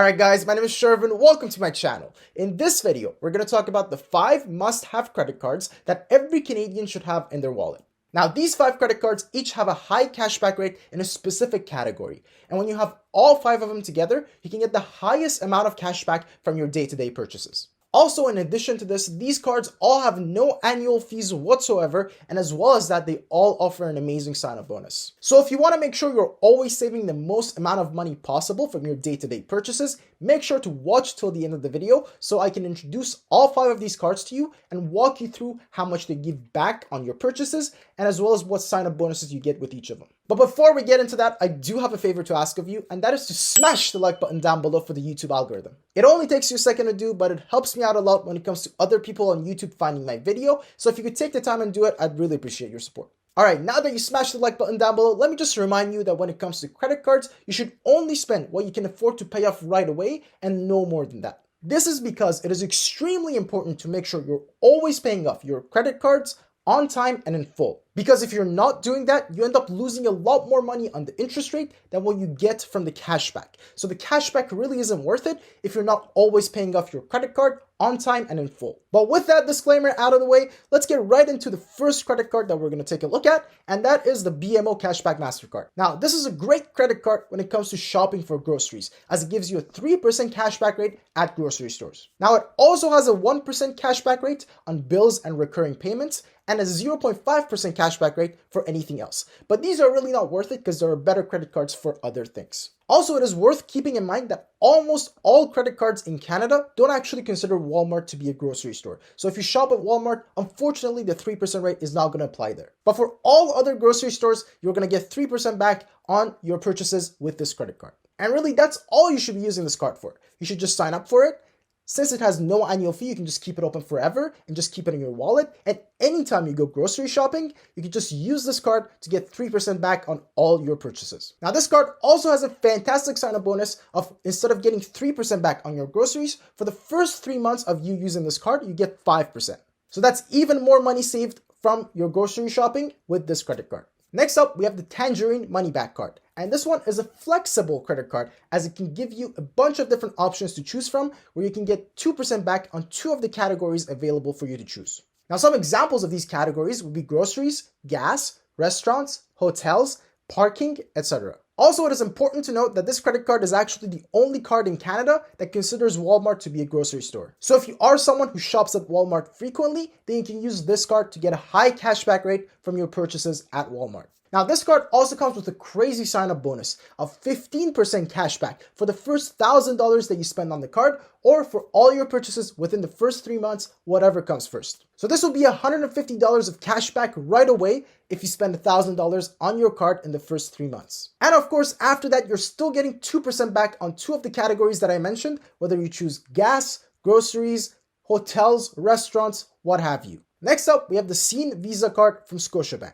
Alright guys, my name is Shervin, welcome to my channel. In this video, we're going to talk about the 5 must-have credit cards that every Canadian should have in their wallet. Now these 5 credit cards each have a high cashback rate in a specific category. And when you have all 5 of them together, you can get the highest amount of cashback from your day-to-day purchases. Also, in addition to this, these cards all have no annual fees whatsoever, and as well as that, they all offer an amazing sign-up bonus. So if you want to make sure you're always saving the most amount of money possible from your day-to-day purchases, make sure to watch till the end of the video so I can introduce all 5 of these cards to you and walk you through how much they give back on your purchases, and as well as what sign-up bonuses you get with each of them. But before we get into that, I do have a favor to ask of you, and that is to smash the like button down below for the YouTube algorithm. It only takes you a second to do, but it helps me out a lot when it comes to other people on YouTube finding my video, so if you could take the time and do it, I'd really appreciate your support. Alright, now that you smashed the like button down below, let me just remind you that when it comes to credit cards, you should only spend what you can afford to pay off right away and no more than that. This is because it is extremely important to make sure you're always paying off your credit cards on time and in full. Because if you're not doing that, you end up losing a lot more money on the interest rate than what you get from the cashback. So the cashback really isn't worth it if you're not always paying off your credit card on time and in full. But with that disclaimer out of the way, let's get right into the first credit card that we're going to take a look at, and that is the BMO Cashback Mastercard. Now, this is a great credit card when it comes to shopping for groceries, as it gives you a 3% cashback rate at grocery stores. Now, it also has a 1% cashback rate on bills and recurring payments, and a 0.5% cashback rate for anything else. But these are really not worth it because there are better credit cards for other things. Also, it is worth keeping in mind that almost all credit cards in Canada don't actually consider Walmart to be a grocery store. So if you shop at Walmart, unfortunately, the 3% rate is not going to apply there. But for all other grocery stores, you're going to get 3% back on your purchases with this credit card. And really, that's all you should be using this card for. You should just sign up for it. Since it has no annual fee, you can just keep it open forever and just keep it in your wallet. And anytime you go grocery shopping, you can just use this card to get 3% back on all your purchases. Now, this card also has a fantastic sign-up bonus of, instead of getting 3% back on your groceries, for the first 3 months of you using this card, you get 5%. So that's even more money saved from your grocery shopping with this credit card. Next up, we have the Tangerine money back card. And this one is a flexible credit card, as it can give you a bunch of different options to choose from, where you can get 2% back on 2 of the categories available for you to choose. Now, some examples of these categories would be groceries, gas, restaurants, hotels, parking, etc. Also, it is important to note that this credit card is actually the only card in Canada that considers Walmart to be a grocery store. So if you are someone who shops at Walmart frequently, then you can use this card to get a high cashback rate from your purchases at Walmart. Now, this card also comes with a crazy sign-up bonus of 15% cashback for the first $1,000 that you spend on the card, or for all your purchases within the first 3 months, whatever comes first. So this will be $150 of cashback right away if you spend $1,000 on your card in the first 3 months. And of course, after that, you're still getting 2% back on 2 of the categories that I mentioned, whether you choose gas, groceries, hotels, restaurants, what have you. Next up, we have the Scene Visa card from Scotiabank.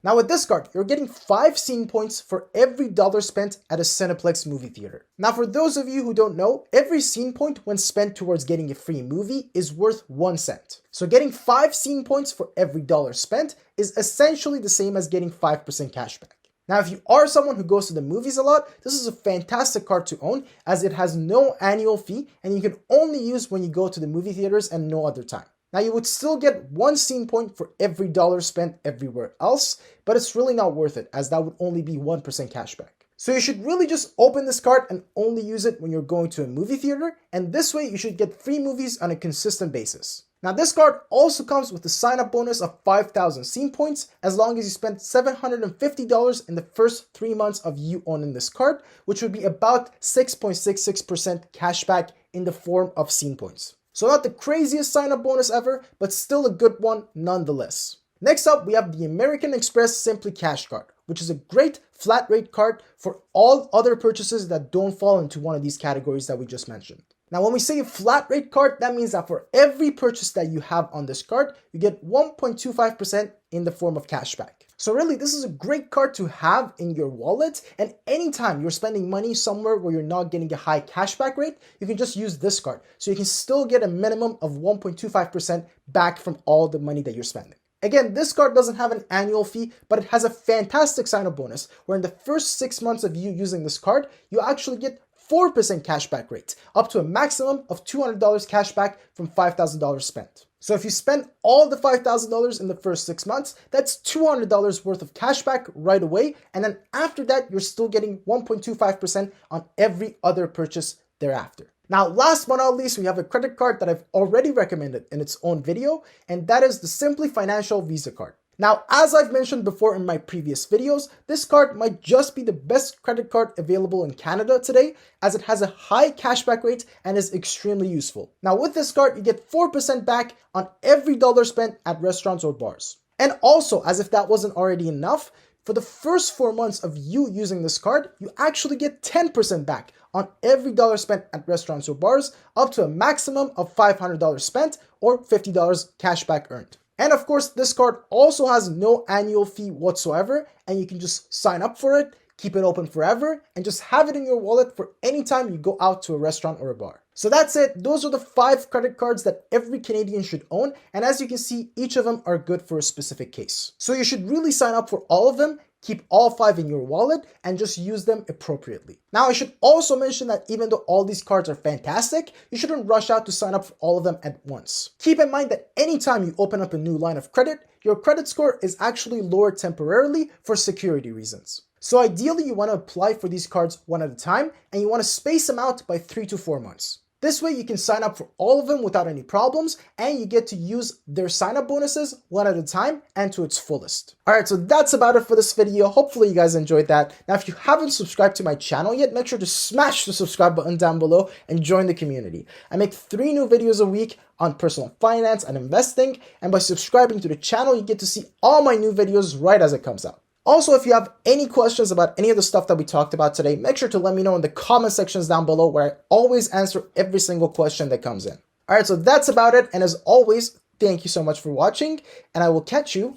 Now with this card, you're getting 5 Scene points for every dollar spent at a Cineplex movie theater. Now for those of you who don't know, every Scene point when spent towards getting a free movie is worth 1 cent. So getting 5 Scene points for every dollar spent is essentially the same as getting 5% cashback. Now if you are someone who goes to the movies a lot, this is a fantastic card to own, as it has no annual fee and you can only use when you go to the movie theaters and no other time. Now, you would still get 1 Scene point for every dollar spent everywhere else, but it's really not worth it, as that would only be 1% cashback. So you should really just open this card and only use it when you're going to a movie theater, and this way you should get free movies on a consistent basis. Now, this card also comes with a sign-up bonus of 5,000 Scene points, as long as you spend $750 in the first 3 months of you owning this card, which would be about 6.66% cashback in the form of Scene points. So not the craziest sign-up bonus ever, but still a good one nonetheless. Next up, we have the American Express SimplyCash card, which is a great flat rate card for all other purchases that don't fall into one of these categories that we just mentioned. Now, when we say a flat rate card, that means that for every purchase that you have on this card, you get 1.25% in the form of cashback. So really, this is a great card to have in your wallet, and anytime you're spending money somewhere where you're not getting a high cashback rate, you can just use this card. So you can still get a minimum of 1.25% back from all the money that you're spending. Again, this card doesn't have an annual fee, but it has a fantastic sign-up bonus, where in the first 6 months of you using this card, you actually get 4% cashback rate, up to a maximum of $200 cashback from $5,000 spent. So if you spend all the $5,000 in the first 6 months, that's $200 worth of cashback right away. And then after that, you're still getting 1.25% on every other purchase thereafter. Now, last but not least, we have a credit card that I've already recommended in its own video, and that is the Simplii Financial Visa card. Now, as I've mentioned before in my previous videos, this card might just be the best credit card available in Canada today, as it has a high cashback rate and is extremely useful. Now, with this card, you get 4% back on every dollar spent at restaurants or bars. And also, as if that wasn't already enough, for the first 4 months of you using this card, you actually get 10% back on every dollar spent at restaurants or bars, up to a maximum of $500 spent or $50 cashback earned. And of course, this card also has no annual fee whatsoever, and you can just sign up for it, keep it open forever, and just have it in your wallet for any time you go out to a restaurant or a bar. So that's it. Those are the 5 credit cards that every Canadian should own. And as you can see, each of them are good for a specific case. So you should really sign up for all of them, keep all 5 in your wallet, and just use them appropriately. Now, I should also mention that even though all these cards are fantastic, you shouldn't rush out to sign up for all of them at once. Keep in mind that anytime you open up a new line of credit, your credit score is actually lowered temporarily for security reasons. So ideally, you want to apply for these cards one at a time, and you want to space them out by 3 to 4 months. This way you can sign up for all of them without any problems, and you get to use their sign-up bonuses one at a time and to its fullest. Alright, so that's about it for this video. Hopefully you guys enjoyed that. Now, if you haven't subscribed to my channel yet, make sure to smash the subscribe button down below and join the community. I make 3 new videos a week on personal finance and investing, and by subscribing to the channel, you get to see all my new videos right as it comes out. Also, if you have any questions about any of the stuff that we talked about today, make sure to let me know in the comment sections down below, where I always answer every single question that comes in. Alright, so that's about it, and as always, thank you so much for watching, and I will catch you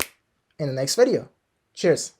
in the next video. Cheers!